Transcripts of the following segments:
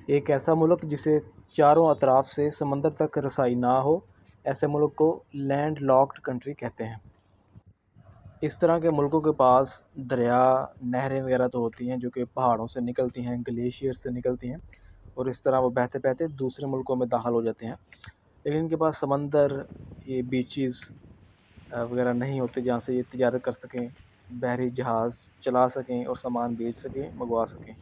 ایک ایسا ملک جسے چاروں اطراف سے سمندر تک رسائی نہ ہو، ایسے ملک کو لینڈ لاکڈ کنٹری کہتے ہیں۔ اس طرح کے ملکوں کے پاس دریا، نہریں وغیرہ تو ہوتی ہیں جو کہ پہاڑوں سے نکلتی ہیں، گلیشیئر سے نکلتی ہیں، اور اس طرح وہ بہتے بہتے دوسرے ملکوں میں داخل ہو جاتے ہیں، لیکن ان کے پاس سمندر، یہ بیچز وغیرہ نہیں ہوتے جہاں سے یہ تجارت کر سکیں، بحری جہاز چلا سکیں اور سامان بیچ سکیں، منگوا سکیں۔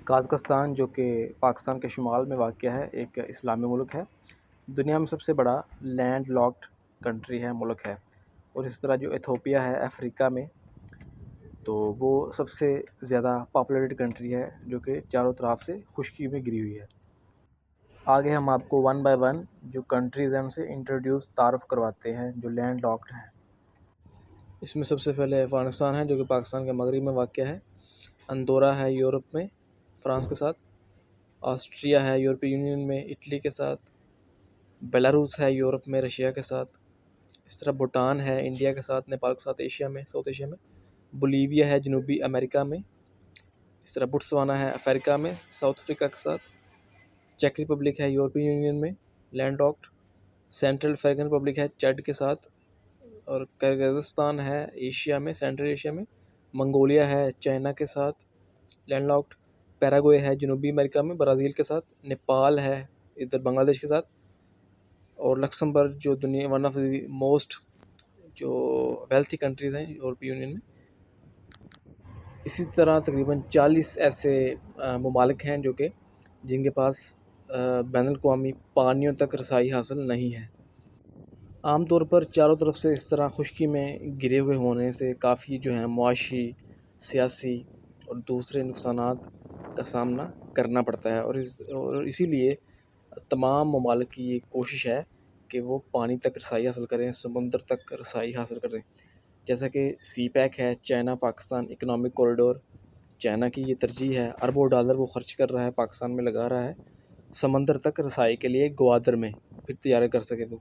قازقستان جو کہ پاکستان کے شمال میں واقع ہے، ایک اسلامی ملک ہے، دنیا میں سب سے بڑا لینڈ لاکڈ کنٹری ہے، ملک ہے۔ اور اس طرح جو ایتھوپیا ہے افریقہ میں، تو وہ سب سے زیادہ پاپولیٹڈ کنٹری ہے جو کہ چاروں طرف سے خشکی میں گری ہوئی ہے۔ آگے ہم آپ کو ون بائی ون جو کنٹریز ہیں ان سے انٹروڈیوس تعارف کرواتے ہیں جو لینڈ لاکڈ ہیں۔ اس میں سب سے پہلے افغانستان ہے جو کہ پاکستان کے مغرب میں واقع ہے، اندورا ہے یورپ میں فرانس کے ساتھ، آسٹریا ہے یورپی یونین میں اٹلی کے ساتھ، بیلاروس ہے یورپ میں رشیا کے ساتھ، اس طرح بھوٹان ہے انڈیا کے ساتھ، نیپال کے ساتھ ایشیا میں، ساؤتھ ایشیا میں، بولیویا ہے جنوبی امریکہ میں، اس طرح بوٹسوانا ہے افریقہ میں ساؤتھ افریقہ کے ساتھ، چیک ریپبلک ہے یورپی یونین میں landlocked, Central African Republic ہے چیڈ کے ساتھ، اور کرغزستان ہے ایشیا میں، سینٹرل ایشیا میں، منگولیا ہے چائنا کے ساتھ لینڈ لاکڈ، پیراگوئے ہے جنوبی امریکہ میں برازیل کے ساتھ، نیپال ہے ادھر بنگلہ دیش کے ساتھ، اور لکسمبرگ جو دنیا ون آف دی موسٹ جو ویلتھی کنٹریز ہیں یورپی یونین میں۔ اسی طرح تقریباً 40 ایسے ممالک ہیں جو کہ جن کے پاس بین الاقوامی پانیوں تک رسائی حاصل نہیں ہے۔ عام طور پر چاروں طرف سے اس طرح خشکی میں گرے ہوئے ہونے سے کافی جو ہیں معاشی، سیاسی اور دوسرے نقصانات کا سامنا کرنا پڑتا ہے، اور اسی لیے تمام ممالک کی یہ کوشش ہے کہ وہ پانی تک رسائی حاصل کریں، سمندر تک رسائی حاصل کریں، جیسا کہ سی پیک ہے، China Pakistan economic corridor, China کی یہ ترجیح ہے، اربوں ڈالر وہ خرچ کر رہا ہے، پاکستان میں لگا رہا ہے سمندر تک رسائی کے لیے گوادر میں، پھر تجارت کر سکے وہ۔